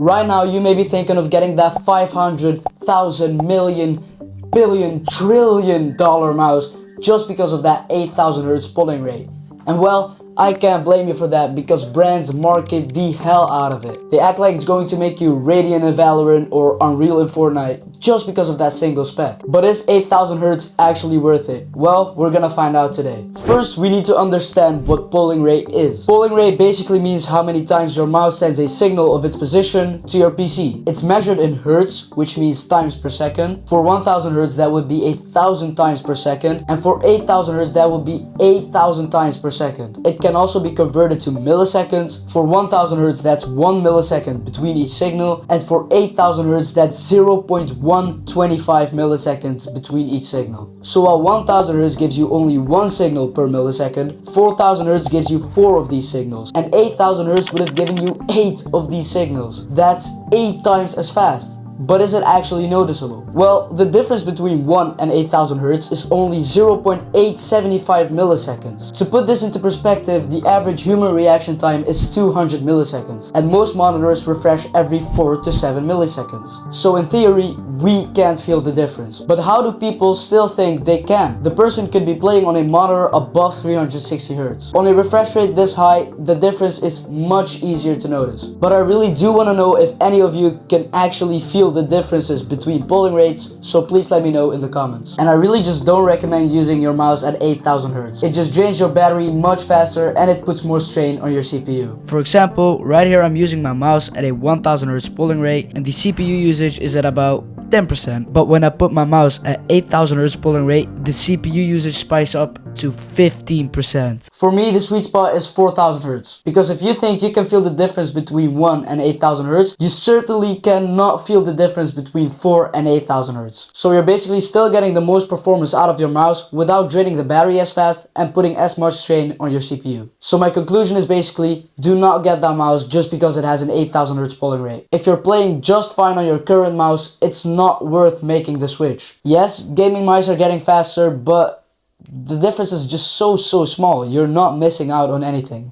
Right now, you may be thinking of getting that 500,000 million billion trillion dollar mouse just because of that 8000 hertz polling rate. And well, I can't blame you for that because brands market the hell out of it. They act like it's going to make you Radiant in Valorant or Unreal in Fortnite just because of that single spec. But is 8000 hertz actually worth it? Well, we're gonna find out today. First, we need to understand what polling rate is. Polling rate basically means how many times your mouse sends a signal of its position to your PC. It's measured in hertz, which means times per second. For 1000 hertz, that would be 1000 times per second. And for 8000 hertz, that would be 8000 times per second. It can also be converted to milliseconds. For 1000 hertz, that's 1 millisecond between each signal. And for 8000 hertz, that's 0.125 milliseconds between each signal. So while 1000 hertz gives you only one signal per millisecond, 4000 hertz gives you 4 of these signals. And 8000 hertz would have given you 8 of these signals. That's 8 times as fast. But is it actually noticeable? Well, the difference between 1 and 8000 hertz is only 0.875 milliseconds. To put this into perspective, the average human reaction time is 200 milliseconds, and most monitors refresh every 4 to 7 milliseconds. So in theory, we can't feel the difference. But how do people still think they can? The person could be playing on a monitor above 360 hertz. On a refresh rate this high, the difference is much easier to notice. But I really do want to know if any of you can actually feel the differences between polling rates, so please let me know in the comments. And I really just don't recommend using your mouse at 8000 hertz. It just drains your battery much faster and it puts more strain on your CPU. For example, right here I'm using my mouse at a 1000 hertz polling rate and the CPU usage is at about 10%, but when I put my mouse at 8000 hertz polling rate, the CPU usage spikes up to 15%. For me, the sweet spot is 4000 hertz, because if you think you can feel the difference between 1 and 8000 hertz, you certainly cannot feel the difference between 4 and 8000 hertz. So you're basically still getting the most performance out of your mouse without draining the battery as fast and putting as much strain on your CPU. So my conclusion is basically, do not get that mouse just because it has an 8000 hertz polling rate. If you're playing just fine on your current mouse, it's not worth making the switch. Yes, gaming mice are getting faster, but the difference is just so small. You're not missing out on anything.